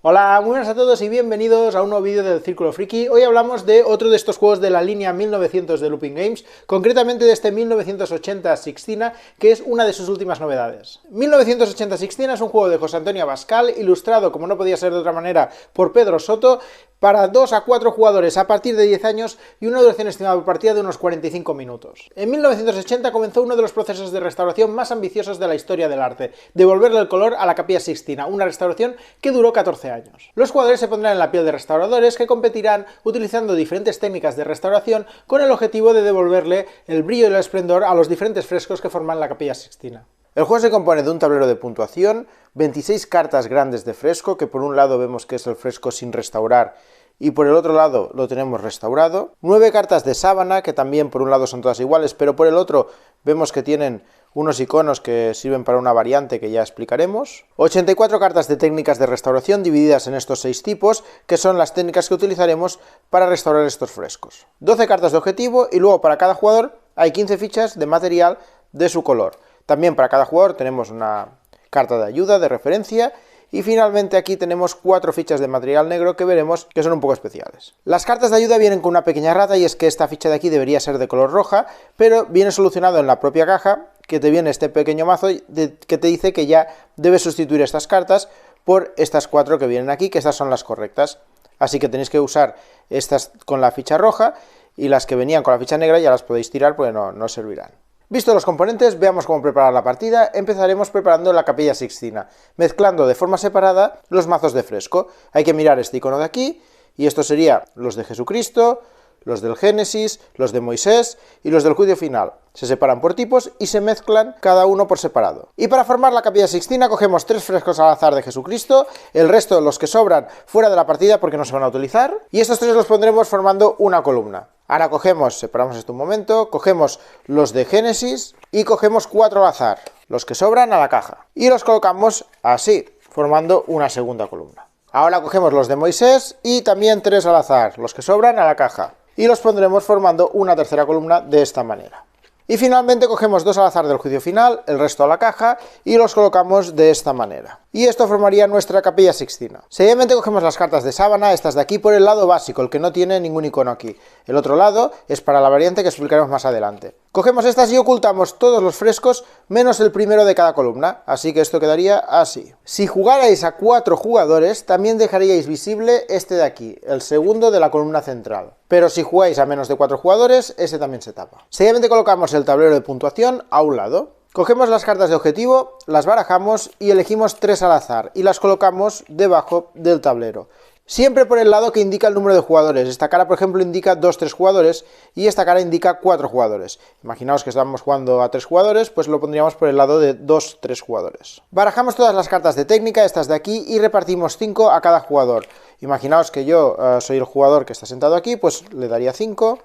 Hola, muy buenas a todos y bienvenidos a un nuevo vídeo del Círculo Friki. Hoy hablamos de otro de estos juegos de la línea 1900 de Looping Games, concretamente de este 1980 Sixtina, que es una de sus últimas novedades. 1980 Sixtina es un juego de José Antonio Abascal, ilustrado, como no podía ser de otra manera, por Pedro Soto, para 2 a 4 jugadores a partir de 10 años y una duración estimada por partida de unos 45 minutos. En 1980 comenzó uno de los procesos de restauración más ambiciosos de la historia del arte, devolverle el color a la Capilla Sixtina, una restauración que duró 14 años. Los jugadores se pondrán en la piel de restauradores que competirán utilizando diferentes técnicas de restauración con el objetivo de devolverle el brillo y el esplendor a los diferentes frescos que forman la Capilla Sixtina. El juego se compone de un tablero de puntuación, 26 cartas grandes de fresco, que por un lado vemos que es el fresco sin restaurar y por el otro lado lo tenemos restaurado, 9 cartas de sábana, que también por un lado son todas iguales, pero por el otro vemos que tienen unos iconos que sirven para una variante que ya explicaremos, 84 cartas de técnicas de restauración divididas en estos 6 tipos, que son las técnicas que utilizaremos para restaurar estos frescos, 12 cartas de objetivo y luego para cada jugador hay 15 fichas de material de su color. También para cada jugador tenemos una carta de ayuda, de referencia, y finalmente aquí tenemos 4 fichas de material negro que veremos que son un poco especiales. Las cartas de ayuda vienen con una pequeña rata, y es que esta ficha de aquí debería ser de color roja, pero viene solucionado en la propia caja, que te viene este pequeño mazo que te dice que ya debes sustituir estas cartas por estas 4 que vienen aquí, que estas son las correctas. Así que tenéis que usar estas con la ficha roja, y las que venían con la ficha negra ya las podéis tirar porque no servirán. Visto los componentes, veamos cómo preparar la partida. Empezaremos preparando la Capilla Sixtina, mezclando de forma separada los mazos de fresco. Hay que mirar este icono de aquí, y estos serían los de Jesucristo, los del Génesis, los de Moisés y los del Juicio Final. Se separan por tipos y se mezclan cada uno por separado. Y para formar la Capilla Sixtina cogemos 3 frescos al azar de Jesucristo, el resto, los que sobran, fuera de la partida porque no se van a utilizar, y estos 3 los pondremos formando una columna. Ahora separamos esto un momento, cogemos los de Génesis y cogemos 4 al azar, los que sobran a la caja, y los colocamos así, formando una segunda columna. Ahora cogemos los de Moisés y también 3 al azar, los que sobran a la caja, y los pondremos formando una tercera columna de esta manera. Y finalmente cogemos 2 al azar del Juicio Final, el resto a la caja, y los colocamos de esta manera. Y esto formaría nuestra Capilla Sixtina. Seguidamente cogemos las cartas de sábana, estas de aquí, por el lado básico, el que no tiene ningún icono aquí. El otro lado es para la variante que explicaremos más adelante. Cogemos estas y ocultamos todos los frescos menos el primero de cada columna, así que esto quedaría así. Si jugarais a 4 jugadores, también dejaríais visible este de aquí, el segundo de la columna central. Pero si jugáis a menos de 4 jugadores, ese también se tapa. Seguidamente colocamos el tablero de puntuación a un lado. Cogemos las cartas de objetivo, las barajamos y elegimos 3 al azar y las colocamos debajo del tablero. Siempre por el lado que indica el número de jugadores. Esta cara, por ejemplo, indica 2-3 jugadores y esta cara indica 4 jugadores. Imaginaos que estamos jugando a 3 jugadores, pues lo pondríamos por el lado de 2-3 jugadores. Barajamos todas las cartas de técnica, estas de aquí, y repartimos 5 a cada jugador. Imaginaos que yo soy el jugador que está sentado aquí, pues le daría 5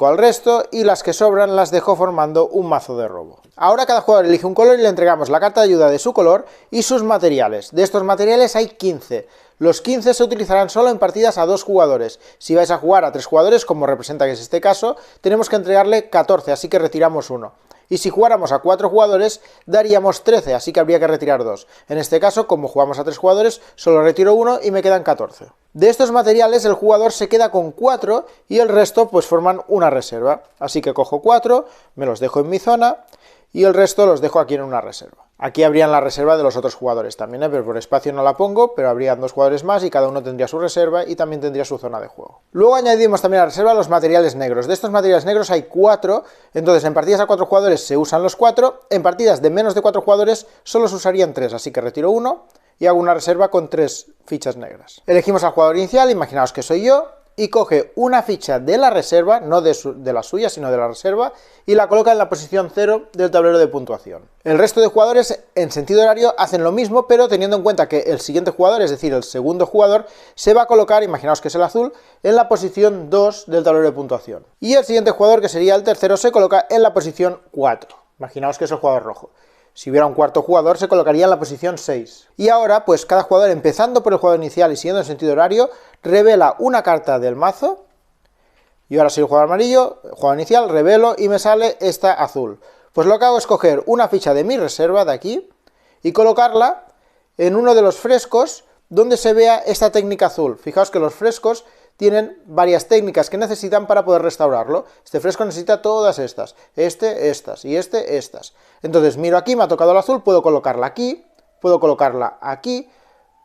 al resto, y las que sobran las dejo formando un mazo de robo. Ahora cada jugador elige un color y le entregamos la carta de ayuda de su color y sus materiales. De estos materiales hay 15. Los 15 se utilizarán solo en partidas a 2 jugadores. Si vais a jugar a 3 jugadores, como representa que es este caso, tenemos que entregarle 14, así que retiramos 1. Y si jugáramos a 4 jugadores, daríamos 13, así que habría que retirar 2. En este caso, como jugamos a 3 jugadores, solo retiro 1 y me quedan 14. De estos materiales, el jugador se queda con 4 y el resto pues forman una reserva. Así que cojo 4, me los dejo en mi zona y el resto los dejo aquí en una reserva. Aquí habrían la reserva de los otros jugadores también, pero por espacio no la pongo, pero habrían 2 jugadores más y cada uno tendría su reserva y también tendría su zona de juego. Luego añadimos también a la reserva los materiales negros. De estos materiales negros hay 4, entonces en partidas a 4 jugadores se usan los 4, en partidas de menos de 4 jugadores solo se usarían 3, así que retiro 1 y hago una reserva con 3 fichas negras. Elegimos al jugador inicial, imaginaos que soy yo, y coge una ficha de la reserva, no de la suya, sino de la reserva, y la coloca en la posición 0 del tablero de puntuación. El resto de jugadores, en sentido horario, hacen lo mismo, pero teniendo en cuenta que el siguiente jugador, es decir, el segundo jugador, se va a colocar, imaginaos que es el azul, en la posición 2 del tablero de puntuación. Y el siguiente jugador, que sería el tercero, se coloca en la posición 4. Imaginaos que es el jugador rojo. Si hubiera un cuarto jugador, se colocaría en la posición 6. Y ahora, pues cada jugador, empezando por el jugador inicial y siguiendo en sentido horario, revela una carta del mazo. Y ahora soy el jugador amarillo, jugador inicial, revelo y me sale esta azul. Pues lo que hago es coger una ficha de mi reserva de aquí y colocarla en uno de los frescos donde se vea esta técnica azul. Fijaos que los frescos tienen varias técnicas que necesitan para poder restaurarlo. Este fresco necesita todas estas, estas y estas. Entonces miro aquí, me ha tocado el azul, puedo colocarla aquí, puedo colocarla aquí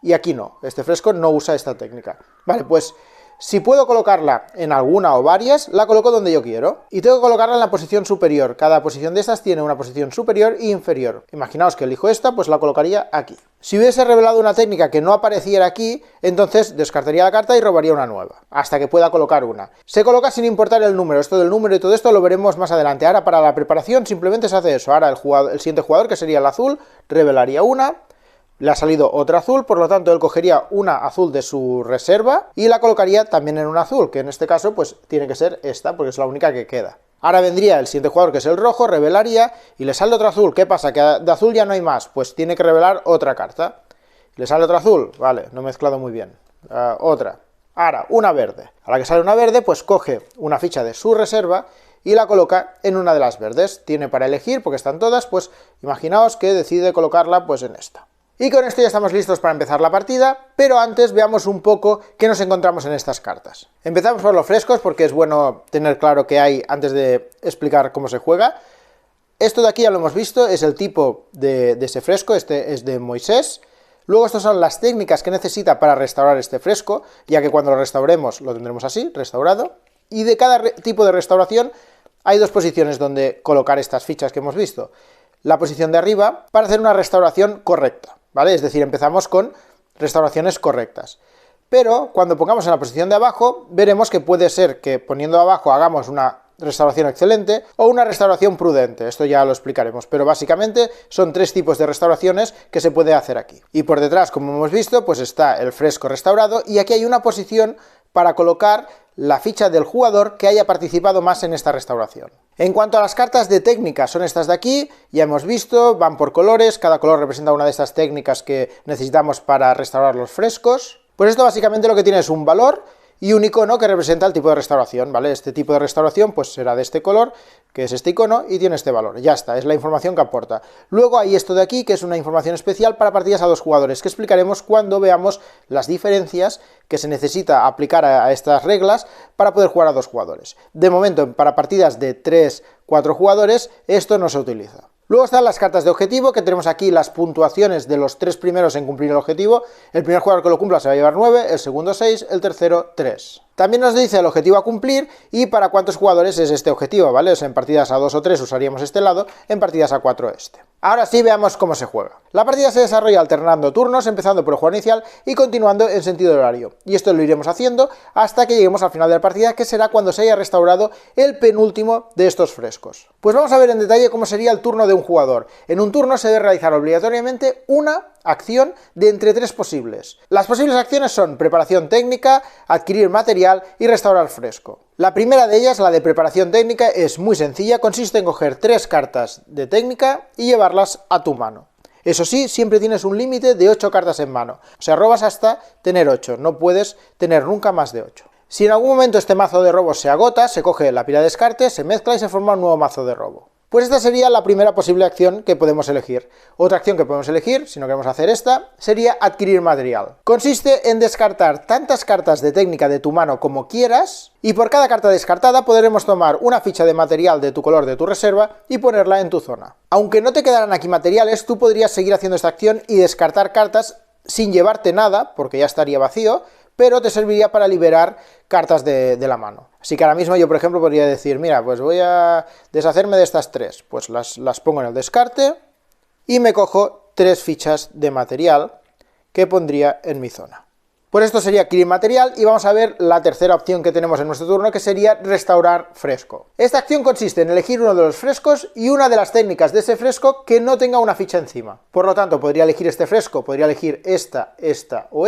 y aquí no. Este fresco no usa esta técnica. Vale, pues si puedo colocarla en alguna o varias, la coloco donde yo quiero. Y tengo que colocarla en la posición superior. Cada posición de estas tiene una posición superior e inferior. Imaginaos que elijo esta, pues la colocaría aquí. Si hubiese revelado una técnica que no apareciera aquí, entonces descartaría la carta y robaría una nueva, hasta que pueda colocar una. Se coloca sin importar el número. Esto del número y todo esto lo veremos más adelante. Ahora para la preparación simplemente se hace eso. Ahora el siguiente jugador, que sería el azul, revelaría una. Le ha salido otra azul, por lo tanto él cogería una azul de su reserva y la colocaría también en una azul, que en este caso pues tiene que ser esta, porque es la única que queda. Ahora vendría el siguiente jugador, que es el rojo, revelaría y le sale otra azul. ¿Qué pasa? Que de azul ya no hay más, pues tiene que revelar otra carta. Le sale otra azul, vale, no he mezclado muy bien. Otra. Ahora, una verde. A la que sale una verde, pues coge una ficha de su reserva y la coloca en una de las verdes. Tiene para elegir, porque están todas, pues imaginaos que decide colocarla pues en esta. Y con esto ya estamos listos para empezar la partida, pero antes veamos un poco qué nos encontramos en estas cartas. Empezamos por los frescos, porque es bueno tener claro qué hay antes de explicar cómo se juega. Esto de aquí ya lo hemos visto, es el tipo de ese fresco, este es de Moisés. Luego estas son las técnicas que necesita para restaurar este fresco, ya que cuando lo restauremos lo tendremos así, restaurado. Y de cada tipo de restauración hay dos posiciones donde colocar estas fichas que hemos visto. La posición de arriba para hacer una restauración correcta, ¿vale? Es decir, empezamos con restauraciones correctas. Pero cuando pongamos en la posición de abajo, veremos que puede ser que poniendo abajo hagamos una restauración excelente o una restauración prudente. Esto ya lo explicaremos, pero básicamente son tres tipos de restauraciones que se puede hacer aquí. Y por detrás, como hemos visto, pues está el fresco restaurado y aquí hay una posición para colocar la ficha del jugador que haya participado más en esta restauración. En cuanto a las cartas de técnica, son estas de aquí, ya hemos visto, van por colores, cada color representa una de estas técnicas que necesitamos para restaurar los frescos. Pues esto básicamente lo que tiene es un valor y un icono que representa el tipo de restauración, ¿vale? Este tipo de restauración pues será de este color, que es este icono, y tiene este valor. Ya está, es la información que aporta. Luego hay esto de aquí, que es una información especial para partidas a dos jugadores, que explicaremos cuando veamos las diferencias que se necesita aplicar a estas reglas para poder jugar a dos jugadores. De momento, para partidas de 3-4 jugadores, esto no se utiliza. Luego están las cartas de objetivo, que tenemos aquí las puntuaciones de los tres primeros en cumplir el objetivo. El primer jugador que lo cumpla se va a llevar 9, el segundo 6, el tercero 3. También nos dice el objetivo a cumplir y para cuántos jugadores es este objetivo, ¿vale? O sea, en partidas a 2 o 3 usaríamos este lado, en partidas a 4 este. Ahora sí, veamos cómo se juega. La partida se desarrolla alternando turnos, empezando por el juego inicial y continuando en sentido horario. Y esto lo iremos haciendo hasta que lleguemos al final de la partida, que será cuando se haya restaurado el penúltimo de estos frescos. Pues vamos a ver en detalle cómo sería el turno de un jugador. En un turno se debe realizar obligatoriamente una acción de entre 3 posibles. Las posibles acciones son preparación técnica, adquirir material y restaurar fresco. La primera de ellas, la de preparación técnica, es muy sencilla, consiste en coger 3 cartas de técnica y llevarlas a tu mano. Eso sí, siempre tienes un límite de 8 cartas en mano, o sea, robas hasta tener 8, no puedes tener nunca más de 8. Si en algún momento este mazo de robo se agota, se coge la pila de descarte, se mezcla y se forma un nuevo mazo de robo. Pues esta sería la primera posible acción que podemos elegir. Otra acción que podemos elegir, si no queremos hacer esta, sería adquirir material. Consiste en descartar tantas cartas de técnica de tu mano como quieras, y por cada carta descartada podremos tomar una ficha de material de tu color de tu reserva y ponerla en tu zona. Aunque no te quedaran aquí materiales, tú podrías seguir haciendo esta acción y descartar cartas sin llevarte nada, porque ya estaría vacío, pero te serviría para liberar cartas de la mano. Así que ahora mismo yo, por ejemplo, podría decir, mira, pues voy a deshacerme de estas 3, pues las pongo en el descarte y me cojo 3 fichas de material que pondría en mi zona. Pues esto sería adquirir material y vamos a ver la tercera opción que tenemos en nuestro turno, que sería restaurar fresco. Esta acción consiste en elegir uno de los frescos y una de las técnicas de ese fresco que no tenga una ficha encima. Por lo tanto, podría elegir este fresco, podría elegir esta o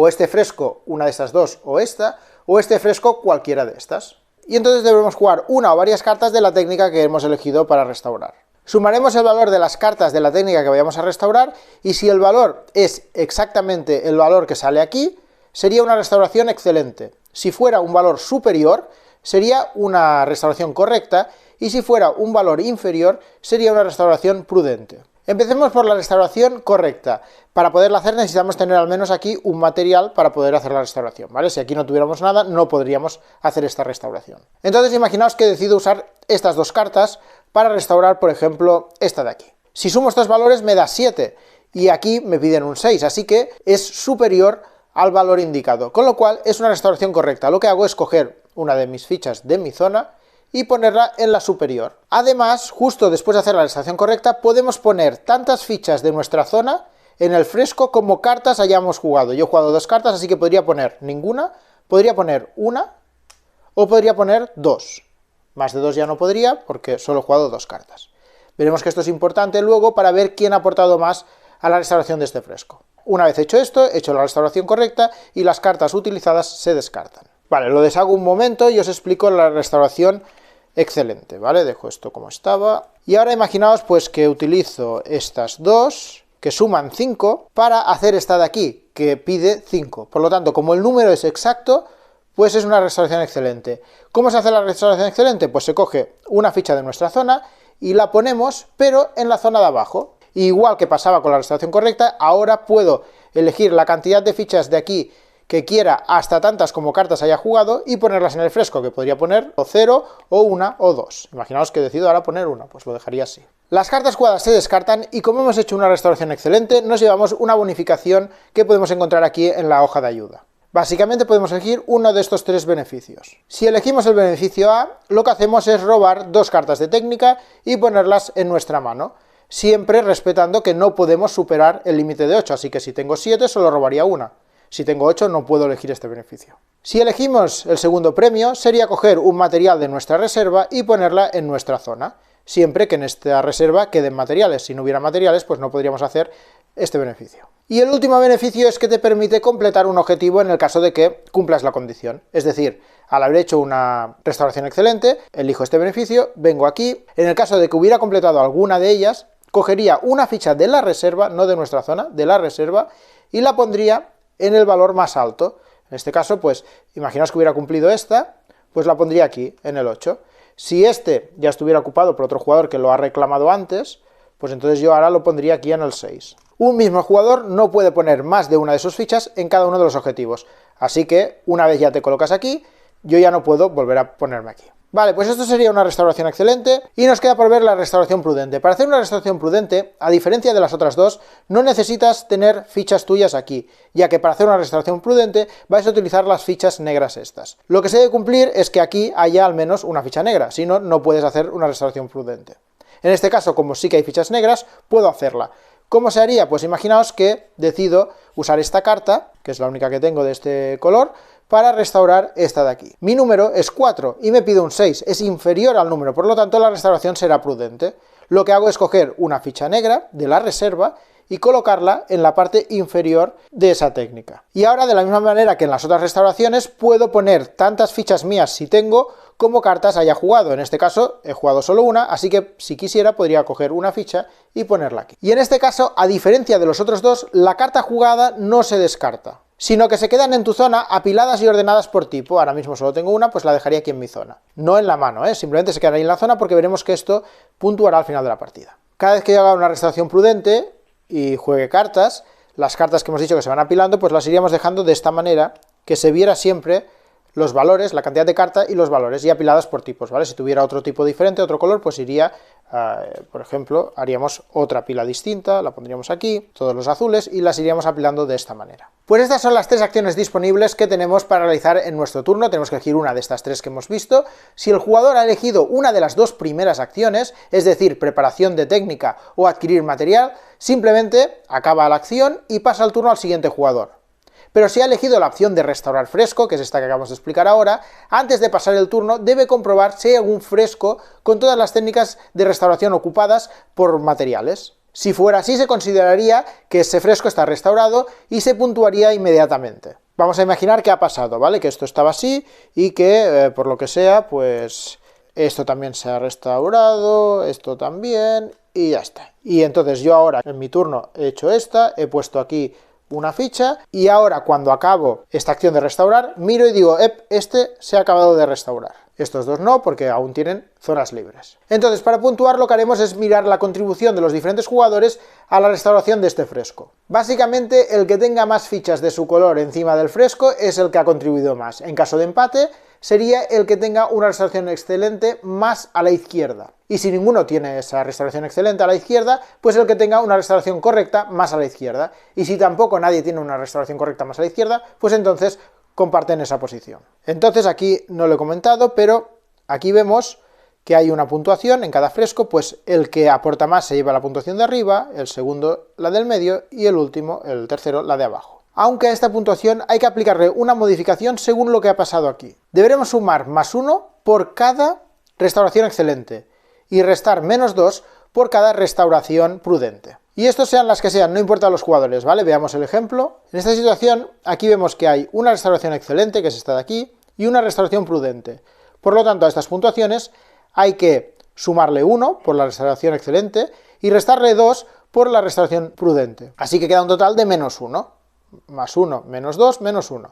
este fresco, una de estas dos o este fresco, cualquiera de estas. Y entonces debemos jugar una o varias cartas de la técnica que hemos elegido para restaurar. Sumaremos el valor de las cartas de la técnica que vayamos a restaurar y si el valor es exactamente el valor que sale aquí, sería una restauración excelente. Si fuera un valor superior, sería una restauración correcta y si fuera un valor inferior, sería una restauración prudente. Empecemos por la restauración correcta. Para poderla hacer necesitamos tener al menos aquí un material para poder hacer la restauración, ¿vale? Si aquí no tuviéramos nada, no podríamos hacer esta restauración. Entonces imaginaos que decido usar estas dos cartas para restaurar, por ejemplo, esta de aquí. Si sumo estos valores me da 7 y aquí me piden un 6, así que es superior al valor indicado, con lo cual es una restauración correcta. Lo que hago es coger una de mis fichas de mi zona y ponerla en la superior. Además, justo después de hacer la restauración correcta, podemos poner tantas fichas de nuestra zona en el fresco como cartas hayamos jugado. Yo he jugado 2 cartas, así que podría poner ninguna, podría poner una o podría poner 2. Más de 2 ya no podría porque solo he jugado 2 cartas. Veremos que esto es importante luego para ver quién ha aportado más a la restauración de este fresco. Una vez hecho esto, he hecho la restauración correcta y las cartas utilizadas se descartan. Vale, lo deshago un momento y os explico la restauración excelente, ¿vale? Dejo esto como estaba. Y ahora imaginaos pues que utilizo estas dos, que suman 5, para hacer esta de aquí, que pide 5. Por lo tanto, como el número es exacto, pues es una restauración excelente. ¿Cómo se hace la restauración excelente? Pues se coge una ficha de nuestra zona y la ponemos, pero en la zona de abajo. Igual que pasaba con la restauración correcta, ahora puedo elegir la cantidad de fichas de aquí que quiera hasta tantas como cartas haya jugado y ponerlas en el fresco, que podría poner o 0, o 1, o 2. Imaginaos que decido ahora poner 1, pues lo dejaría así. Las cartas jugadas se descartan y como hemos hecho una restauración excelente, nos llevamos una bonificación que podemos encontrar aquí en la hoja de ayuda. Básicamente podemos elegir uno de estos 3 beneficios. Si elegimos el beneficio A, lo que hacemos es robar 2 cartas de técnica y ponerlas en nuestra mano, siempre respetando que no podemos superar el límite de 8, así que si tengo 7 solo robaría una. Si tengo 8 no puedo elegir este beneficio. Si elegimos el segundo premio, sería coger un material de nuestra reserva y ponerla en nuestra zona, siempre que en esta reserva queden materiales. Si no hubiera materiales, pues no podríamos hacer este beneficio. Y el último beneficio es que te permite completar un objetivo en el caso de que cumplas la condición. Es decir, al haber hecho una restauración excelente, elijo este beneficio, vengo aquí. En el caso de que hubiera completado alguna de ellas, cogería una ficha de la reserva, no de nuestra zona, de la reserva, y la pondría en el valor más alto. En este caso, pues, imaginaos que hubiera cumplido esta, pues la pondría aquí, en el 8. Si este ya estuviera ocupado por otro jugador que lo ha reclamado antes, pues entonces yo ahora lo pondría aquí en el 6. Un mismo jugador no puede poner más de una de sus fichas en cada uno de los objetivos. Así que, una vez ya te colocas aquí, yo ya no puedo volver a ponerme aquí. Vale, pues esto sería una restauración excelente y nos queda por ver la restauración prudente. Para hacer una restauración prudente, a diferencia de las otras dos, no necesitas tener fichas tuyas aquí, ya que para hacer una restauración prudente vais a utilizar las fichas negras estas. Lo que se debe cumplir es que aquí haya al menos una ficha negra, si no, no puedes hacer una restauración prudente. En este caso, como sí que hay fichas negras, puedo hacerla. ¿Cómo se haría? Pues imaginaos que decido usar esta carta, que es la única que tengo de este color, para restaurar esta de aquí. Mi número es 4 y me pide un 6, es inferior al número, por lo tanto la restauración será prudente. Lo que hago es coger una ficha negra de la reserva y colocarla en la parte inferior de esa técnica. Y ahora, de la misma manera que en las otras restauraciones, puedo poner tantas fichas mías si tengo, como cartas haya jugado. En este caso he jugado solo una, así que si quisiera podría coger una ficha y ponerla aquí. Y en este caso, a diferencia de los otros dos, la carta jugada no se descarta, sino que se quedan en tu zona apiladas y ordenadas por tipo. Ahora mismo solo tengo una, pues la dejaría aquí en mi zona. No en la mano, simplemente se quedará ahí en la zona porque veremos que esto puntuará al final de la partida. Cada vez que yo haga una restauración prudente y juegue cartas, las cartas que hemos dicho que se van apilando, pues las iríamos dejando de esta manera, que se viera siempre los valores, la cantidad de carta y los valores, y apiladas por tipos, ¿vale? Si tuviera otro tipo diferente, otro color, pues iría, por ejemplo, haríamos otra pila distinta, la pondríamos aquí, todos los azules, y las iríamos apilando de esta manera. Pues estas son las 3 acciones disponibles que tenemos para realizar en nuestro turno. Tenemos que elegir una de estas 3 que hemos visto. Si el jugador ha elegido una de las 2 primeras acciones, es decir, preparación de técnica o adquirir material, simplemente acaba la acción y pasa el turno al siguiente jugador. Pero si ha elegido la opción de restaurar fresco, que es esta que acabamos de explicar ahora, antes de pasar el turno debe comprobar si hay algún fresco con todas las técnicas de restauración ocupadas por materiales. Si fuera así, se consideraría que ese fresco está restaurado y se puntuaría inmediatamente. Vamos a imaginar que ha pasado, ¿vale? Que esto estaba así y que, por lo que sea, pues esto también se ha restaurado, esto también, y ya está. Y entonces yo ahora, en mi turno, he hecho esta, he puesto aquí una ficha, y ahora cuando acabo esta acción de restaurar, miro y digo, este se ha acabado de restaurar. Estos dos no, porque aún tienen zonas libres. Entonces, para puntuar lo que haremos es mirar la contribución de los diferentes jugadores a la restauración de este fresco. Básicamente, el que tenga más fichas de su color encima del fresco es el que ha contribuido más. En caso de empate, sería el que tenga una restauración excelente más a la izquierda. Y si ninguno tiene esa restauración excelente a la izquierda, pues el que tenga una restauración correcta más a la izquierda. Y si tampoco nadie tiene una restauración correcta más a la izquierda, pues entonces comparten esa posición. Entonces aquí no lo he comentado, pero aquí vemos que hay una puntuación en cada fresco, pues el que aporta más se lleva la puntuación de arriba, el segundo la del medio y el último, el tercero, la de abajo. Aunque a esta puntuación hay que aplicarle una modificación según lo que ha pasado aquí. Deberemos sumar +1 por cada restauración excelente y restar -2 por cada restauración prudente. Y estos sean las que sean, no importa los jugadores, ¿vale? Veamos el ejemplo. En esta situación, aquí vemos que hay una restauración excelente, que es esta de aquí, y una restauración prudente. Por lo tanto, a estas puntuaciones hay que sumarle 1 por la restauración excelente y restarle 2 por la restauración prudente. Así que queda un total de -1. +1, -2, -1.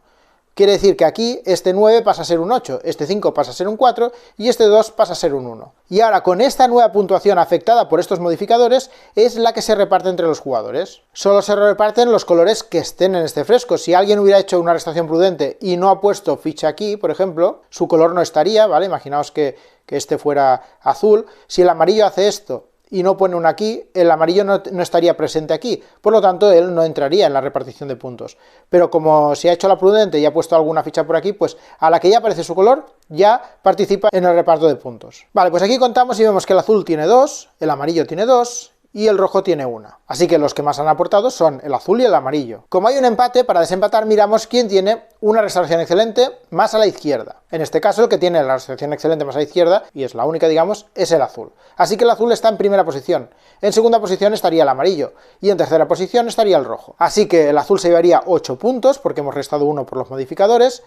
Quiere decir que aquí este 9 pasa a ser un 8, este 5 pasa a ser un 4 y este 2 pasa a ser un 1. Y ahora con esta nueva puntuación afectada por estos modificadores es la que se reparte entre los jugadores. Solo se reparten los colores que estén en este fresco. Si alguien hubiera hecho una restauración prudente y no ha puesto ficha aquí, por ejemplo, su color no estaría, ¿vale? Imaginaos que este fuera azul. Si el amarillo hace esto y no pone un aquí, el amarillo no estaría presente aquí, por lo tanto él no entraría en la repartición de puntos. Pero como se ha hecho la prudente y ha puesto alguna ficha por aquí, pues a la que ya aparece su color, ya participa en el reparto de puntos. Vale, pues aquí contamos y vemos que el azul tiene 2, el amarillo tiene 2, y el rojo tiene 1. Así que los que más han aportado son el azul y el amarillo. Como hay un empate, para desempatar miramos quién tiene una restauración excelente más a la izquierda. En este caso el que tiene la restauración excelente más a la izquierda, y es la única digamos, es el azul. Así que el azul está en primera posición. En segunda posición estaría el amarillo. Y en tercera posición estaría el rojo. Así que el azul se llevaría 8 puntos, porque hemos restado 1 por los modificadores.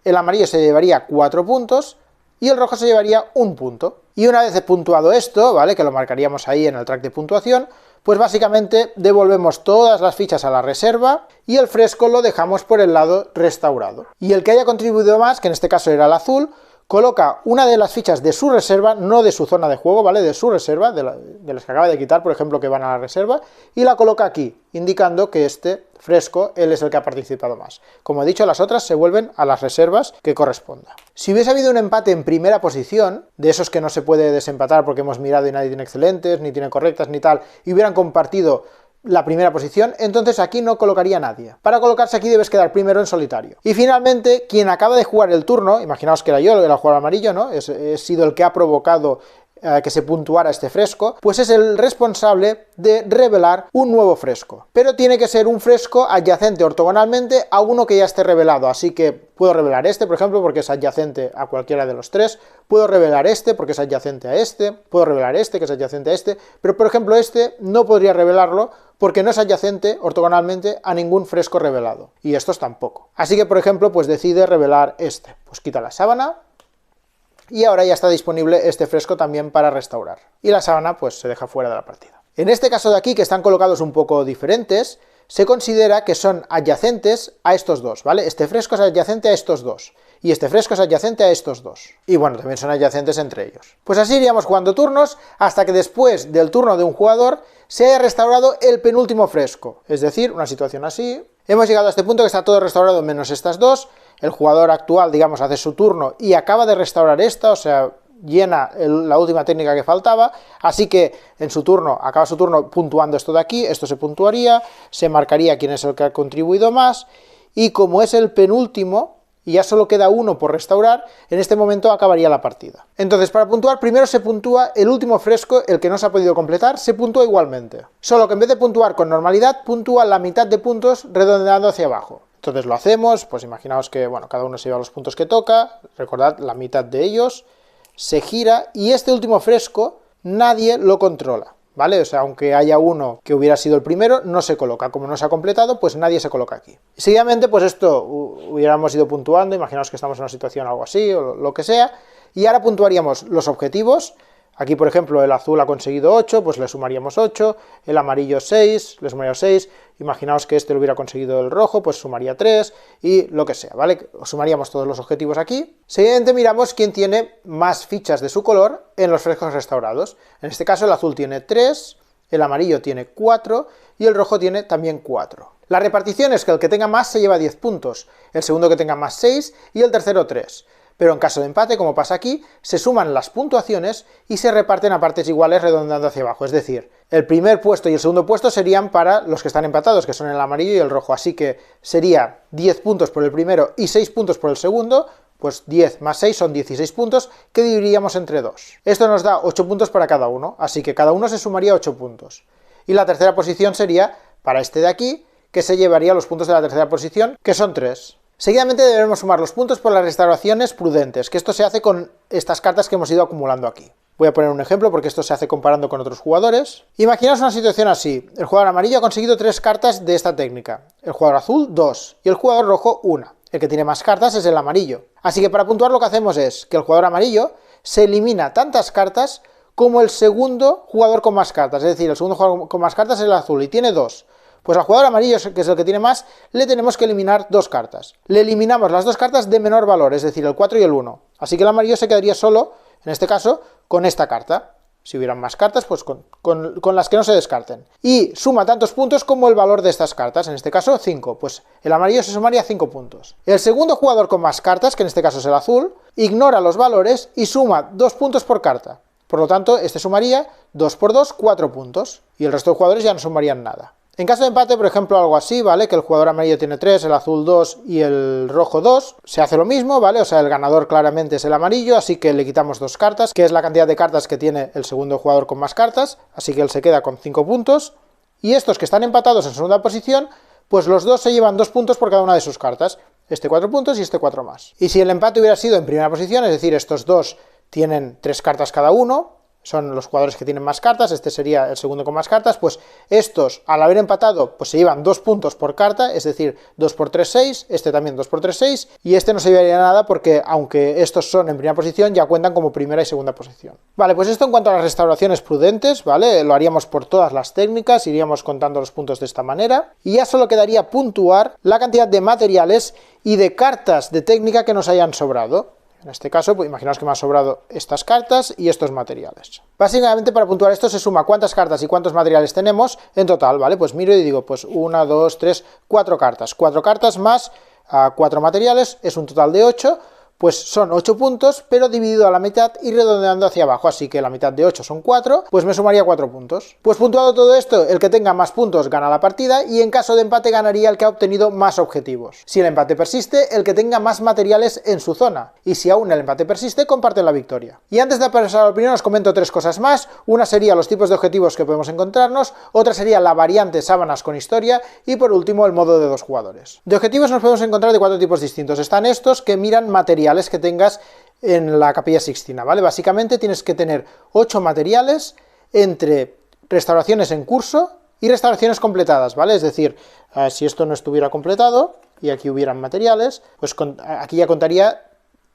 El amarillo se llevaría 4 puntos. Y el rojo se llevaría 1 punto. Y una vez puntuado esto, ¿vale? Que lo marcaríamos ahí en el track de puntuación, pues básicamente devolvemos todas las fichas a la reserva y el fresco lo dejamos por el lado restaurado. Y el que haya contribuido más, que en este caso era el azul, coloca una de las fichas de su reserva, no de su zona de juego, ¿vale? De su reserva, de las que acaba de quitar, por ejemplo, que van a la reserva, y la coloca aquí, indicando que este fresco, él es el que ha participado más. Como he dicho, las otras se vuelven a las reservas que corresponda. Si hubiese habido un empate en primera posición, de esos que no se puede desempatar porque hemos mirado y nadie tiene excelentes, ni tiene correctas, ni tal, y hubieran compartido la primera posición, entonces aquí no colocaría a nadie. Para colocarse aquí debes quedar primero en solitario. Y finalmente, quien acaba de jugar el turno, imaginaos que era yo, el jugador amarillo, ¿no? He sido el que ha provocado que se puntuara este fresco, pues es el responsable de revelar un nuevo fresco. Pero tiene que ser un fresco adyacente ortogonalmente a uno que ya esté revelado, así que puedo revelar este, por ejemplo, porque es adyacente a cualquiera de los tres, puedo revelar este porque es adyacente a este, puedo revelar este que es adyacente a este, pero por ejemplo este no podría revelarlo porque no es adyacente ortogonalmente a ningún fresco revelado, y estos tampoco. Así que, por ejemplo, pues decide revelar este, pues quita la sábana, y ahora ya está disponible este fresco también para restaurar. Y la sábana pues se deja fuera de la partida. En este caso de aquí, que están colocados un poco diferentes, se considera que son adyacentes a estos dos, ¿vale? Este fresco es adyacente a estos dos. Y este fresco es adyacente a estos dos. Y bueno, también son adyacentes entre ellos. Pues así iríamos jugando turnos hasta que después del turno de un jugador se haya restaurado el penúltimo fresco. Es decir, una situación así. Hemos llegado a este punto que está todo restaurado menos estas dos. El jugador actual, digamos, hace su turno y acaba de restaurar esta, o sea, llena la última técnica que faltaba, así que en su turno, acaba su turno puntuando esto de aquí, esto se puntuaría, se marcaría quién es el que ha contribuido más, y como es el penúltimo, y ya solo queda uno por restaurar, en este momento acabaría la partida. Entonces, para puntuar, primero se puntúa el último fresco, el que no se ha podido completar, se puntúa igualmente. Solo que en vez de puntuar con normalidad, puntúa la mitad de puntos redondeando hacia abajo. Entonces lo hacemos, pues imaginaos que, bueno, cada uno se lleva los puntos que toca, recordad la mitad de ellos, se gira, y este último fresco nadie lo controla, ¿vale? O sea, aunque haya uno que hubiera sido el primero, no se coloca. Como no se ha completado, pues nadie se coloca aquí. Y seguidamente, pues esto hubiéramos ido puntuando, imaginaos que estamos en una situación algo así, o lo que sea, y ahora puntuaríamos los objetivos, Aquí, por ejemplo, el azul ha conseguido 8, pues le sumaríamos 8, el amarillo 6, le sumaríamos 6, imaginaos que este lo hubiera conseguido el rojo, pues sumaría 3, y lo que sea, ¿vale? Sumaríamos todos los objetivos aquí. Seguidamente miramos quién tiene más fichas de su color en los frescos restaurados. En este caso el azul tiene 3, el amarillo tiene 4, y el rojo tiene también 4. La repartición es que el que tenga más se lleva 10 puntos, el segundo que tenga más 6, y el tercero 3. Pero en caso de empate, como pasa aquí, se suman las puntuaciones y se reparten a partes iguales redondeando hacia abajo. Es decir, el primer puesto y el segundo puesto serían para los que están empatados, que son el amarillo y el rojo. Así que sería 10 puntos por el primero y 6 puntos por el segundo, pues 10 más 6 son 16 puntos que dividiríamos entre 2. Esto nos da 8 puntos para cada uno, así que cada uno se sumaría 8 puntos. Y la tercera posición sería para este de aquí, que se llevaría los puntos de la tercera posición, que son 3. Seguidamente debemos sumar los puntos por las restauraciones prudentes, que esto se hace con estas cartas que hemos ido acumulando aquí. Voy a poner un ejemplo porque esto se hace comparando con otros jugadores. Imaginaos una situación así: el jugador amarillo ha conseguido 3 cartas de esta técnica, el jugador azul 2 y el jugador rojo 1. El que tiene más cartas es el amarillo. Así que para puntuar lo que hacemos es que el jugador amarillo se elimina tantas cartas como el segundo jugador con más cartas, es decir, el segundo jugador con más cartas es el azul y tiene 2. Pues al jugador amarillo, que es el que tiene más, le tenemos que eliminar 2 cartas. Le eliminamos las 2 cartas de menor valor, es decir, el 4 y el 1. Así que el amarillo se quedaría solo, en este caso, con esta carta. Si hubieran más cartas, pues con las que no se descarten. Y suma tantos puntos como el valor de estas cartas, en este caso 5. Pues el amarillo se sumaría 5 puntos. El segundo jugador con más cartas, que en este caso es el azul, ignora los valores y suma 2 puntos por carta. Por lo tanto, este sumaría 2 por 2, 4 puntos. Y el resto de jugadores ya no sumarían nada. En caso de empate, por ejemplo, algo así, ¿vale? Que el jugador amarillo tiene 3, el azul 2 y el rojo 2. Se hace lo mismo, ¿vale? O sea, el ganador claramente es el amarillo, así que le quitamos 2 cartas, que es la cantidad de cartas que tiene el segundo jugador con más cartas, así que él se queda con 5 puntos. Y estos que están empatados en segunda posición, pues los dos se llevan 2 puntos por cada una de sus cartas. Este 4 puntos y este 4 más. Y si el empate hubiera sido en primera posición, es decir, estos dos tienen 3 cartas cada uno, son los jugadores que tienen más cartas, este sería el segundo con más cartas, pues estos, al haber empatado, pues se llevan 2 puntos por carta, es decir, 2 por 3, 6, este también 2 por 3, 6, y este no se llevaría nada porque, aunque estos son en primera posición, ya cuentan como primera y segunda posición. Vale, pues esto en cuanto a las restauraciones prudentes, ¿vale? Lo haríamos por todas las técnicas, iríamos contando los puntos de esta manera, y ya solo quedaría puntuar la cantidad de materiales y de cartas de técnica que nos hayan sobrado. En este caso, pues imaginaos que me han sobrado estas cartas y estos materiales. Básicamente, para puntuar esto se suma cuántas cartas y cuántos materiales tenemos en total, ¿vale? Pues miro y digo, pues 1, 2, 3, 4 cartas. 4 cartas más 4 materiales es un total de 8, pues son 8 puntos, pero dividido a la mitad y redondeando hacia abajo, así que la mitad de 8 son 4, pues me sumaría 4 puntos. Pues puntuado todo esto, el que tenga más puntos gana la partida y en caso de empate ganaría el que ha obtenido más objetivos. Si el empate persiste, el que tenga más materiales en su zona, y si aún el empate persiste, comparte la victoria. Y antes de pasar a la opinión os comento 3 cosas más. Una sería los tipos de objetivos que podemos encontrarnos, otra sería la variante sábanas con historia y por último el modo de 2 jugadores. De objetivos nos podemos encontrar de 4 tipos distintos. Están estos que miran materiales que tengas en la Capilla Sixtina, ¿vale? Básicamente tienes que tener 8 materiales entre restauraciones en curso y restauraciones completadas, ¿vale? Es decir, si esto no estuviera completado y aquí hubieran materiales, pues aquí ya contaría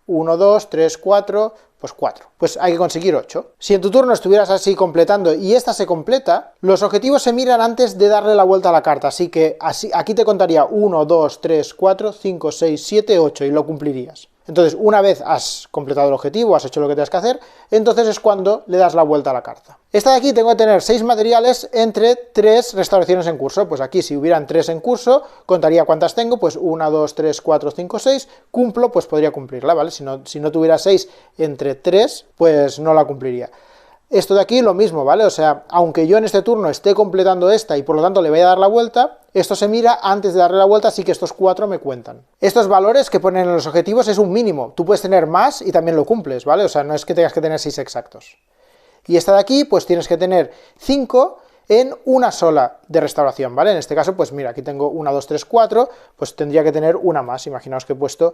1, 2, 3, 4, pues 4. Pues hay que conseguir 8. Si en tu turno estuvieras así completando y esta se completa, los objetivos se miran antes de darle la vuelta a la carta, así que aquí te contaría 1, 2, 3, 4, 5, 6, 7, 8 y lo cumplirías. Entonces, una vez has completado el objetivo, has hecho lo que tienes que hacer, entonces es cuando le das la vuelta a la carta. Esta de aquí tengo que tener 6 materiales entre 3 restauraciones en curso. Pues aquí, si hubieran 3 en curso, contaría cuántas tengo, pues 1, 2, 3, 4, 5, 6, cumplo, pues podría cumplirla, ¿vale? Si no tuviera 6 entre 3, pues no la cumpliría. Esto de aquí lo mismo, ¿vale? O sea, aunque yo en este turno esté completando esta y por lo tanto le voy a dar la vuelta, esto se mira antes de darle la vuelta, así que estos 4 me cuentan. Estos valores que ponen en los objetivos es un mínimo. Tú puedes tener más y también lo cumples, ¿vale? O sea, no es que tengas que tener 6 exactos. Y esta de aquí, pues tienes que tener 5 en una sola de restauración, ¿vale? En este caso, pues mira, aquí tengo 1, 2, 3, 4, pues tendría que tener una más. Imaginaos que he puesto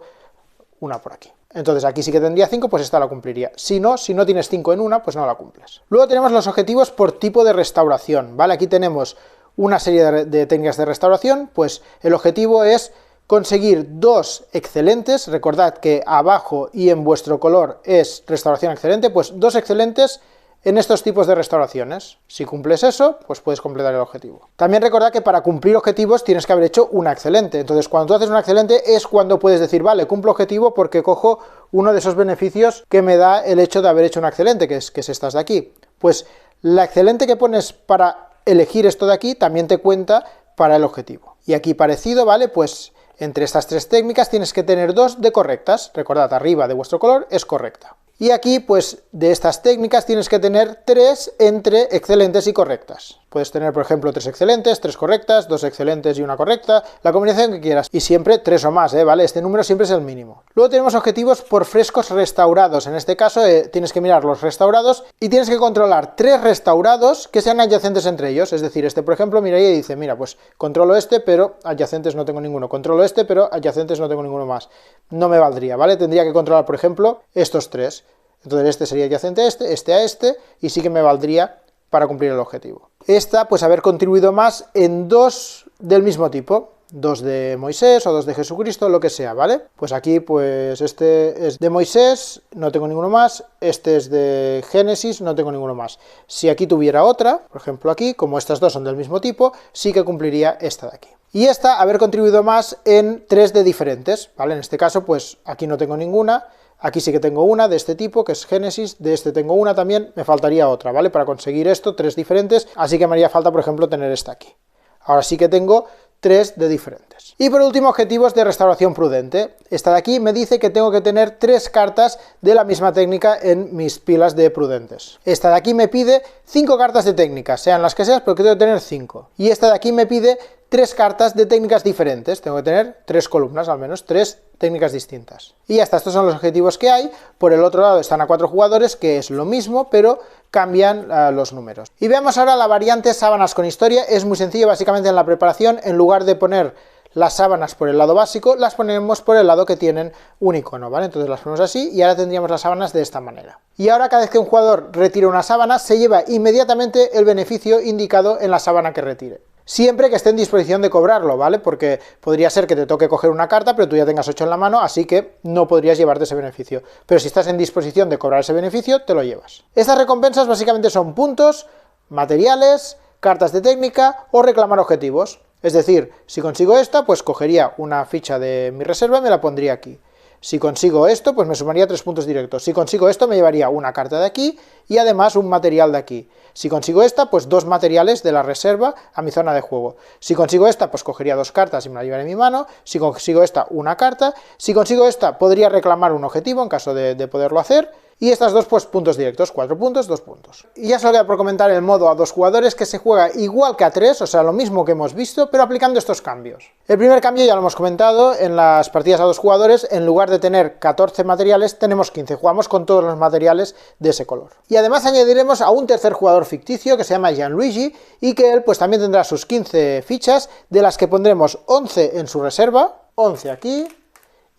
una por aquí. Entonces aquí sí que tendría 5, pues esta la cumpliría. Si no tienes 5 en una, pues no la cumples. Luego tenemos los objetivos por tipo de restauración, ¿vale? Aquí tenemos una serie de técnicas de restauración, pues el objetivo es conseguir 2 excelentes. Recordad que abajo y en vuestro color es restauración excelente, pues 2 excelentes en estos tipos de restauraciones. Si cumples eso, pues puedes completar el objetivo. También recordad que para cumplir objetivos tienes que haber hecho una excelente. Entonces, cuando tú haces una excelente es cuando puedes decir, vale, cumplo objetivo porque cojo uno de esos beneficios que me da el hecho de haber hecho una excelente, que es estas de aquí. Pues la excelente que pones para elegir esto de aquí también te cuenta para el objetivo. Y aquí parecido, ¿vale? Pues entre estas tres técnicas tienes que tener 2 de correctas. Recordad, arriba de vuestro color es correcta. Y aquí, pues, de estas técnicas tienes que tener 3 entre excelentes y correctas. Puedes tener, por ejemplo, 3 excelentes, 3 correctas, 2 excelentes y una correcta, la combinación que quieras. Y siempre 3 o más, ¿vale? Este número siempre es el mínimo. Luego tenemos objetivos por frescos restaurados. En este caso tienes que mirar los restaurados y tienes que controlar 3 restaurados que sean adyacentes entre ellos. Es decir, este, por ejemplo, miraría y dice, mira, pues controlo este, pero adyacentes no tengo ninguno. Controlo este, pero adyacentes no tengo ninguno más. No me valdría, ¿vale? Tendría que controlar, por ejemplo, estos 3. Entonces este sería adyacente a este, y sí que me valdría para cumplir el objetivo. Esta, pues haber contribuido más en 2 del mismo tipo, 2 de Moisés o 2 de Jesucristo, lo que sea, ¿vale? Pues aquí, pues este es de Moisés, no tengo ninguno más, este es de Génesis, no tengo ninguno más. Si aquí tuviera otra, por ejemplo aquí, como estas 2 son del mismo tipo, sí que cumpliría esta de aquí. Y esta, haber contribuido más en 3 de diferentes, ¿vale? En este caso, pues aquí no tengo ninguna. Aquí sí que tengo una de este tipo, que es Génesis, de este tengo una también, me faltaría otra, ¿vale? Para conseguir esto, 3 diferentes, así que me haría falta, por ejemplo, tener esta aquí. Ahora sí que tengo 3 de diferentes. Y por último, objetivos de restauración prudente. Esta de aquí me dice que tengo que tener 3 cartas de la misma técnica en mis pilas de prudentes. Esta de aquí me pide 5 cartas de técnicas, sean las que sean, pero que tengo que tener 5. Y esta de aquí me pide 3 cartas de técnicas diferentes, tengo que tener 3 columnas, al menos 3 técnicas distintas. Y ya está, estos son los objetivos que hay. Por el otro lado están a 4 jugadores, que es lo mismo, pero cambian los números. Y veamos ahora la variante sábanas con historia. Es muy sencillo, básicamente en la preparación, en lugar de poner las sábanas por el lado básico, las ponemos por el lado que tienen un icono, ¿vale? Entonces las ponemos así y ahora tendríamos las sábanas de esta manera. Y ahora cada vez que un jugador retira una sábana, se lleva inmediatamente el beneficio indicado en la sábana que retire. Siempre que esté en disposición de cobrarlo, ¿vale? Porque podría ser que te toque coger una carta, pero tú ya tengas 8 en la mano, así que no podrías llevarte ese beneficio. Pero si estás en disposición de cobrar ese beneficio, te lo llevas. Estas recompensas básicamente son puntos, materiales, cartas de técnica o reclamar objetivos. Es decir, si consigo esta, pues cogería una ficha de mi reserva y me la pondría aquí. Si consigo esto, pues me sumaría 3 puntos directos. Si consigo esto, me llevaría una carta de aquí y además un material de aquí. Si consigo esta, pues 2 materiales de la reserva a mi zona de juego. Si consigo esta, pues cogería 2 cartas y me la llevaré en mi mano. Si consigo esta, una carta. Si consigo esta, podría reclamar un objetivo en caso de poderlo hacer. Y estas 2, pues puntos directos, 4 puntos, 2 puntos. Y ya solo queda por comentar el modo a 2 jugadores, que se juega igual que a 3, o sea, lo mismo que hemos visto, pero aplicando estos cambios. El primer cambio ya lo hemos comentado, en las partidas a 2 jugadores, en lugar de tener 14 materiales, tenemos 15, jugamos con todos los materiales de ese color. Y además añadiremos a un tercer jugador ficticio, que se llama Gianluigi, y que él pues también tendrá sus 15 fichas, de las que pondremos 11 en su reserva, 11 aquí,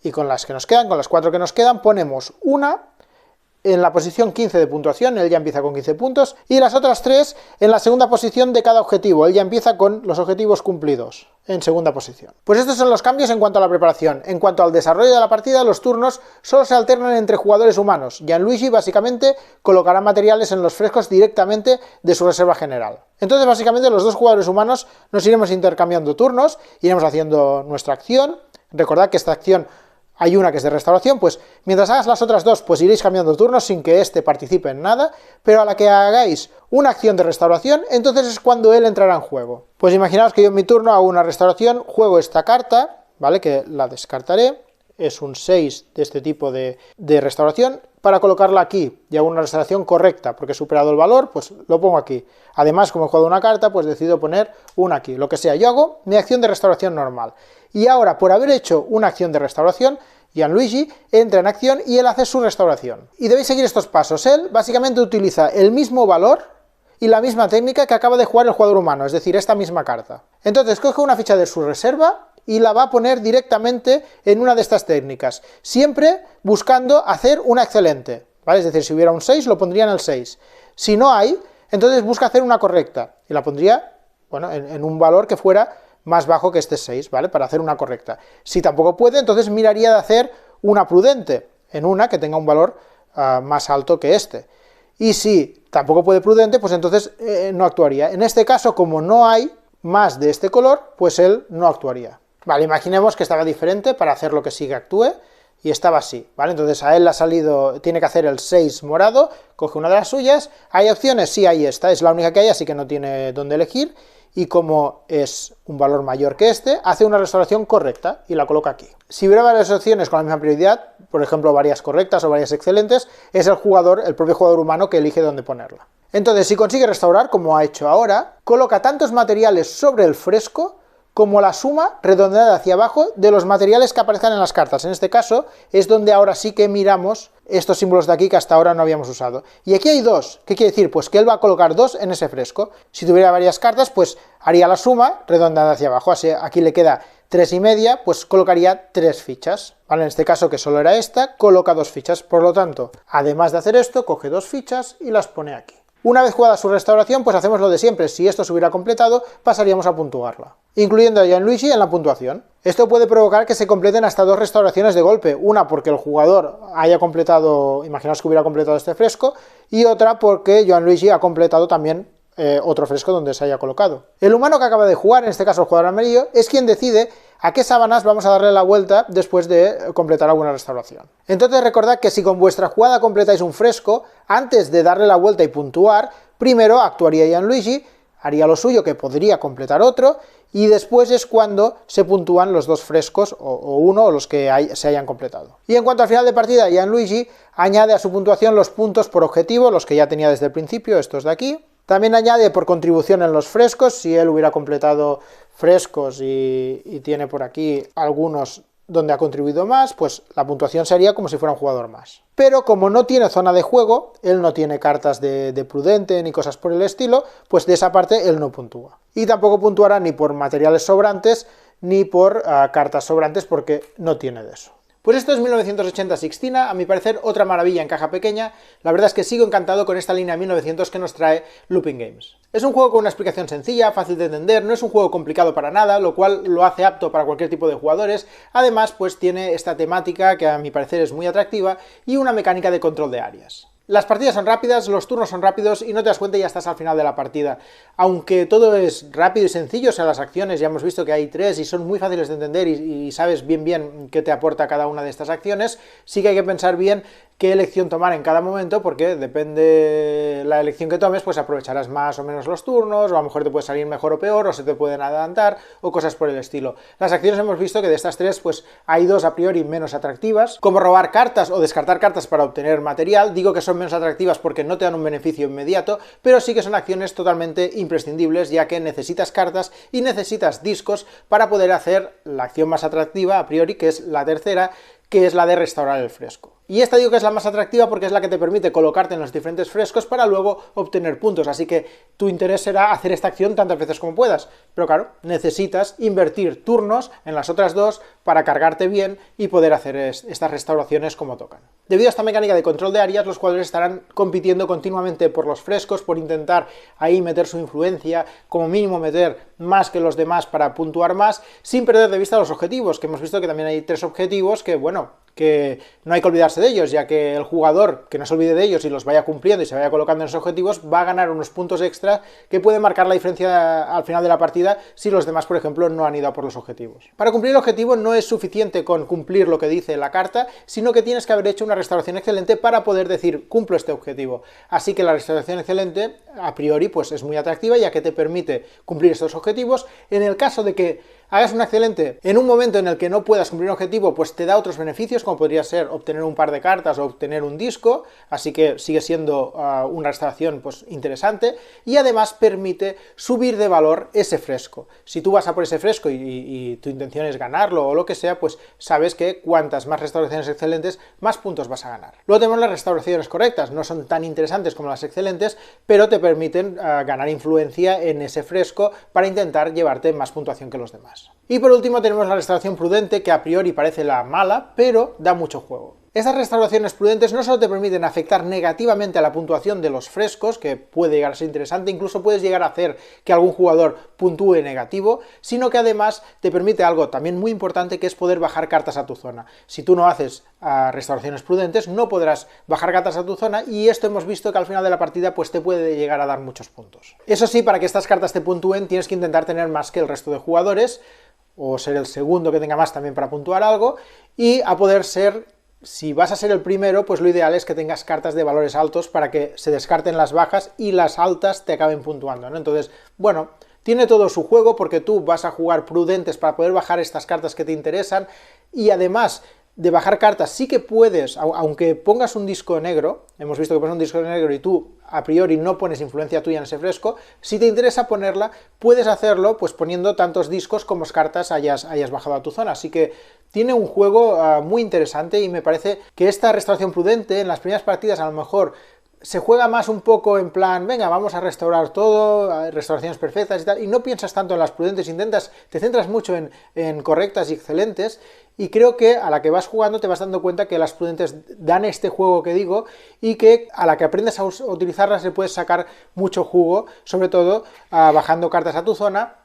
y con las que nos quedan, con las 4 que nos quedan, ponemos una en la posición 15 de puntuación, él ya empieza con 15 puntos, y las otras 3 en la segunda posición de cada objetivo, él ya empieza con los objetivos cumplidos, en segunda posición. Pues estos son los cambios en cuanto a la preparación. En cuanto al desarrollo de la partida, los turnos solo se alternan entre jugadores humanos. Gianluigi básicamente colocará materiales en los frescos directamente de su reserva general. Entonces básicamente los 2 jugadores humanos nos iremos intercambiando turnos, iremos haciendo nuestra acción. Recordad que esta acción hay una que es de restauración, pues mientras hagas las otras 2, pues iréis cambiando turnos sin que éste participe en nada, pero a la que hagáis una acción de restauración, entonces es cuando él entrará en juego. Pues imaginaos que yo en mi turno hago una restauración, juego esta carta, ¿vale? Que la descartaré, es un 6 de este tipo de restauración, para colocarla aquí y hago una restauración correcta, porque he superado el valor, pues lo pongo aquí. Además, como he jugado una carta, pues decido poner una aquí, lo que sea. Yo hago mi acción de restauración normal. Y ahora, por haber hecho una acción de restauración, Gianluigi entra en acción y él hace su restauración. Y debéis seguir estos pasos. Él básicamente utiliza el mismo valor y la misma técnica que acaba de jugar el jugador humano, es decir, esta misma carta. Entonces coge una ficha de su reserva y la va a poner directamente en una de estas técnicas, siempre buscando hacer una excelente, ¿vale? Es decir, si hubiera un 6, lo pondría en el 6. Si no hay, entonces busca hacer una correcta, y la pondría, bueno, en un valor que fuera más bajo que este 6, ¿vale? Para hacer una correcta. Si tampoco puede, entonces miraría de hacer una prudente, en una que tenga un valor más alto que este. y si tampoco puede prudente, pues entonces no actuaría. En este caso, como no hay más de este color, pues él no actuaría. Vale, imaginemos que estaba diferente para hacer lo que sí que actúe, y estaba así, ¿vale? Entonces a él le ha salido, tiene que hacer el 6 morado, coge una de las suyas. ¿Hay opciones? Sí, ahí está, es la única que hay, así que no tiene dónde elegir, y como es un valor mayor que este, hace una restauración correcta y la coloca aquí. Si hubiera varias opciones con la misma prioridad, por ejemplo varias correctas o varias excelentes, es el jugador, el propio jugador humano, que elige dónde ponerla. Entonces, si consigue restaurar, como ha hecho ahora, coloca tantos materiales sobre el fresco como la suma redondeada hacia abajo de los materiales que aparezcan en las cartas. En este caso es donde ahora sí que miramos estos símbolos de aquí que hasta ahora no habíamos usado. Y aquí hay 2. ¿Qué quiere decir? Pues que él va a colocar 2 en ese fresco. Si tuviera varias cartas, pues haría la suma redondeada hacia abajo. Así, aquí le queda 3,5, pues colocaría 3 fichas. ¿Vale? En este caso, que solo era esta, coloca 2 fichas. Por lo tanto, además de hacer esto, coge 2 fichas y las pone aquí. Una vez jugada su restauración, pues hacemos lo de siempre. Si esto se hubiera completado, pasaríamos a puntuarla, incluyendo a Gianluigi en la puntuación. Esto puede provocar que se completen hasta 2 restauraciones de golpe. Una porque el jugador haya completado, imaginaos que hubiera completado este fresco, y otra porque Gianluigi ha completado también otro fresco donde se haya colocado. El humano que acaba de jugar, en este caso el jugador amarillo, es quien decide a qué sábanas vamos a darle la vuelta después de completar alguna restauración. Entonces recordad que si con vuestra jugada completáis un fresco, antes de darle la vuelta y puntuar, primero actuaría Gianluigi, haría lo suyo, que podría completar otro, y después es cuando se puntúan los 2 frescos, o uno, o los que se hayan completado. Y en cuanto al final de partida, Gianluigi añade a su puntuación los puntos por objetivo, los que ya tenía desde el principio, estos de aquí. También añade por contribución en los frescos, si él hubiera completado frescos y tiene por aquí algunos donde ha contribuido más, pues la puntuación sería como si fuera un jugador más. Pero como no tiene zona de juego, él no tiene cartas de prudente ni cosas por el estilo, pues de esa parte él no puntúa. Y tampoco puntuará ni por materiales sobrantes ni por cartas sobrantes, porque no tiene de eso. Pues esto es 1980 Sixtina, a mi parecer otra maravilla en caja pequeña. La verdad es que sigo encantado con esta línea 1900 que nos trae Looping Games. Es un juego con una explicación sencilla, fácil de entender, no es un juego complicado para nada, lo cual lo hace apto para cualquier tipo de jugadores. Además, pues tiene esta temática que a mi parecer es muy atractiva y una mecánica de control de áreas. Las partidas son rápidas, los turnos son rápidos y no te das cuenta y ya estás al final de la partida. Aunque todo es rápido y sencillo, o sea, las acciones ya hemos visto que hay 3 y son muy fáciles de entender y sabes bien qué te aporta cada una de estas acciones, sí que hay que pensar bien qué elección tomar en cada momento, porque depende la elección que tomes, pues aprovecharás más o menos los turnos, o a lo mejor te puede salir mejor o peor, o se te pueden adelantar, o cosas por el estilo. Las acciones hemos visto que de estas 3, pues hay 2 a priori menos atractivas, como robar cartas o descartar cartas para obtener material. Digo que son menos atractivas porque no te dan un beneficio inmediato, pero sí que son acciones totalmente imprescindibles, ya que necesitas cartas y necesitas discos para poder hacer la acción más atractiva a priori, que es la tercera, que es la de restaurar el fresco. Y esta digo que es la más atractiva porque es la que te permite colocarte en los diferentes frescos para luego obtener puntos, así que tu interés será hacer esta acción tantas veces como puedas. Pero claro, necesitas invertir turnos en las otras 2 para cargarte bien y poder hacer estas restauraciones como tocan. Debido a esta mecánica de control de áreas, los jugadores estarán compitiendo continuamente por los frescos, por intentar ahí meter su influencia, como mínimo meter más que los demás para puntuar más, sin perder de vista los objetivos, que hemos visto que también hay 3 objetivos que, bueno, que no hay que olvidarse de ellos, ya que el jugador que no se olvide de ellos y los vaya cumpliendo y se vaya colocando en esos objetivos va a ganar unos puntos extra que pueden marcar la diferencia al final de la partida si los demás, por ejemplo, no han ido a por los objetivos. Para cumplir el objetivo no es suficiente con cumplir lo que dice la carta, sino que tienes que haber hecho una restauración excelente para poder decir cumplo este objetivo. Así que la restauración excelente a priori pues es muy atractiva, ya que te permite cumplir estos objetivos. En el caso de que hagas un excelente en un momento en el que no puedas cumplir un objetivo, pues te da otros beneficios, como podría ser obtener un par de cartas o obtener un disco, así que sigue siendo una restauración pues interesante, y además permite subir de valor ese fresco. Si tú vas a por ese fresco y tu intención es ganarlo o lo que sea, pues sabes que cuantas más restauraciones excelentes, más puntos vas a ganar. Luego tenemos las restauraciones correctas, no son tan interesantes como las excelentes, pero te permiten ganar influencia en ese fresco para intentar llevarte más puntuación que los demás. Y por último tenemos la restauración prudente, que a priori parece la mala, pero da mucho juego. Estas restauraciones prudentes no solo te permiten afectar negativamente a la puntuación de los frescos, que puede llegar a ser interesante, incluso puedes llegar a hacer que algún jugador puntúe negativo, sino que además te permite algo también muy importante, que es poder bajar cartas a tu zona. Si tú no haces restauraciones prudentes, no podrás bajar cartas a tu zona, y esto hemos visto que al final de la partida pues te puede llegar a dar muchos puntos. Eso sí, para que estas cartas te puntúen tienes que intentar tener más que el resto de jugadores, o ser el segundo que tenga más también para puntuar algo, y a poder ser... Si vas a ser el primero, pues lo ideal es que tengas cartas de valores altos para que se descarten las bajas y las altas te acaben puntuando, ¿no? Entonces, bueno, tiene todo su juego porque tú vas a jugar prudentes para poder bajar estas cartas que te interesan, y además de bajar cartas sí que puedes, aunque pongas un disco negro, hemos visto que pones un disco negro y tú a priori no pones influencia tuya en ese fresco, si te interesa ponerla, puedes hacerlo pues poniendo tantos discos como cartas hayas bajado a tu zona, así que tiene un juego muy interesante, y me parece que esta restauración prudente en las primeras partidas a lo mejor se juega más un poco en plan, venga, vamos a restaurar todo, restauraciones perfectas y tal, y no piensas tanto en las prudentes, te centras mucho en correctas y excelentes, y creo que a la que vas jugando te vas dando cuenta que las prudentes dan este juego que digo, y que a la que aprendes a utilizarlas le puedes sacar mucho jugo, sobre todo bajando cartas a tu zona,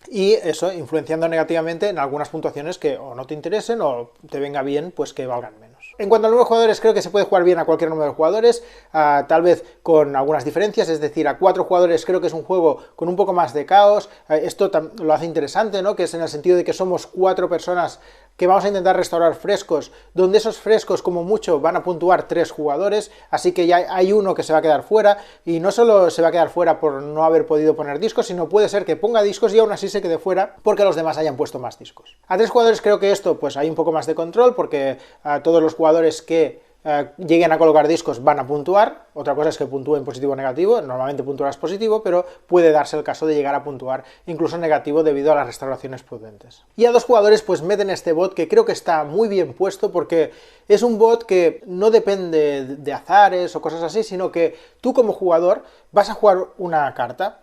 y eso, influenciando negativamente en algunas puntuaciones que o no te interesen o te venga bien, pues que valgan menos. En cuanto a nuevos jugadores, creo que se puede jugar bien a cualquier número de jugadores, tal vez con algunas diferencias, es decir, a 4 jugadores creo que es un juego con un poco más de caos, esto lo hace interesante, ¿no? Que es en el sentido de que somos 4 personas que vamos a intentar restaurar frescos, donde esos frescos como mucho van a puntuar 3 jugadores, así que ya hay uno que se va a quedar fuera, y no solo se va a quedar fuera por no haber podido poner discos, sino puede ser que ponga discos y aún así se quede fuera porque los demás hayan puesto más discos. A 3 jugadores creo que esto pues hay un poco más de control, porque todos los jugadores que lleguen a colocar discos van a puntuar. Otra cosa es que puntúen positivo o negativo, normalmente puntuarás positivo, pero puede darse el caso de llegar a puntuar incluso negativo debido a las restauraciones prudentes. Y a 2 jugadores pues meten este bot, que creo que está muy bien puesto, porque es un bot que no depende de azares o cosas así, sino que tú como jugador vas a jugar una carta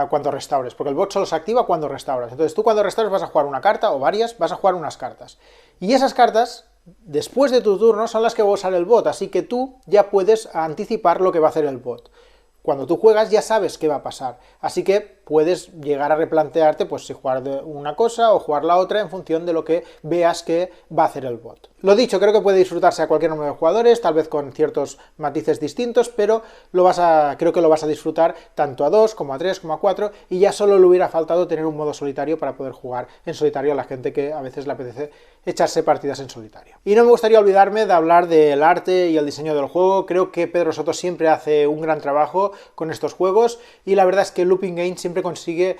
cuando restaures, porque el bot solo se activa cuando restauras. Entonces tú cuando restaures vas a jugar una carta o varias, vas a jugar unas cartas, y esas cartas después de tu turno son las que va a usar el bot, así que tú ya puedes anticipar lo que va a hacer el bot. Cuando tú juegas ya sabes qué va a pasar, así que puedes llegar a replantearte pues si jugar de una cosa o jugar la otra en función de lo que veas que va a hacer el bot. Lo dicho, creo que puede disfrutarse a cualquier número de jugadores, tal vez con ciertos matices distintos, pero creo que lo vas a disfrutar tanto a 2 como a 3 como a 4, y ya solo le hubiera faltado tener un modo solitario para poder jugar en solitario a la gente que a veces le apetece echarse partidas en solitario. Y no me gustaría olvidarme de hablar del arte y el diseño del juego. Creo que Pedro Soto siempre hace un gran trabajo con estos juegos, y la verdad es que Looping Games siempre consigue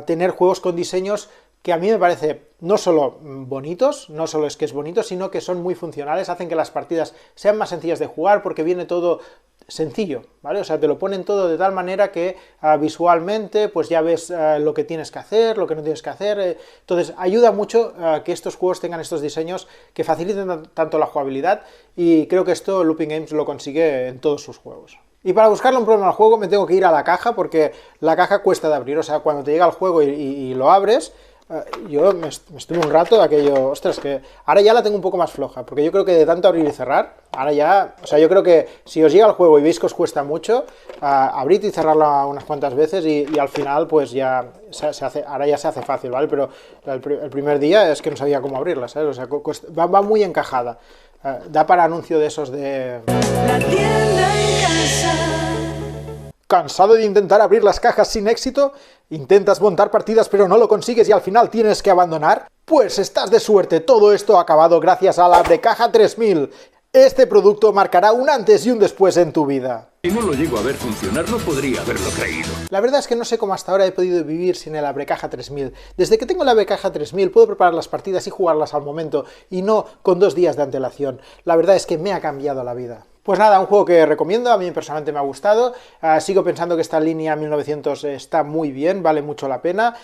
tener juegos con diseños que a mí me parece no solo bonitos, no solo es que es bonito, sino que son muy funcionales, hacen que las partidas sean más sencillas de jugar porque viene todo sencillo, ¿vale? O sea, te lo ponen todo de tal manera que visualmente pues ya ves lo que tienes que hacer, lo que no tienes que hacer, entonces ayuda mucho que estos juegos tengan estos diseños que faciliten tanto la jugabilidad, y creo que esto Looping Games lo consigue en todos sus juegos. Y para buscarle un problema al juego me tengo que ir a la caja, porque la caja cuesta de abrir, o sea, cuando te llega el juego y lo abres, yo me estuve un rato de aquello, ostras, que ahora ya la tengo un poco más floja, porque yo creo que de tanto abrir y cerrar, ahora ya, o sea, yo creo que si os llega el juego y veis que os cuesta mucho, abrid y cerrarla unas cuantas veces, y al final pues ya ahora ya se hace fácil, ¿vale? Pero el primer día es que no sabía cómo abrirla, ¿sabes? O sea, va muy encajada. Da para anuncio de esos de... La tienda en casa. ¿Cansado de intentar abrir las cajas sin éxito? ¿Intentas montar partidas pero no lo consigues y al final tienes que abandonar? Pues estás de suerte, todo esto ha acabado gracias a la Abrecaja 3000. Este producto marcará un antes y un después en tu vida. Si no lo llego a ver funcionar, no podría haberlo creído. La verdad es que no sé cómo hasta ahora he podido vivir sin el Abrecaja 3000. Desde que tengo la Abrecaja 3000 puedo preparar las partidas y jugarlas al momento, y no con 2 días de antelación. La verdad es que me ha cambiado la vida. Pues nada, un juego que recomiendo, a mí personalmente me ha gustado, sigo pensando que esta línea 1900 está muy bien, vale mucho la pena,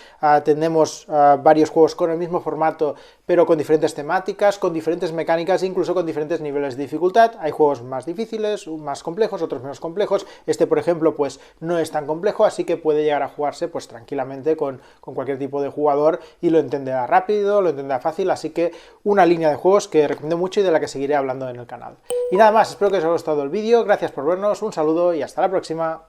tenemos varios juegos con el mismo formato pero con diferentes temáticas, con diferentes mecánicas e incluso con diferentes niveles de dificultad. Hay juegos más difíciles, más complejos, otros menos complejos. Este, por ejemplo, pues no es tan complejo, así que puede llegar a jugarse pues tranquilamente con cualquier tipo de jugador y lo entenderá rápido, lo entenderá fácil, así que una línea de juegos que recomiendo mucho y de la que seguiré hablando en el canal. Y nada más, espero que os haya gustado el vídeo, gracias por vernos, un saludo y hasta la próxima.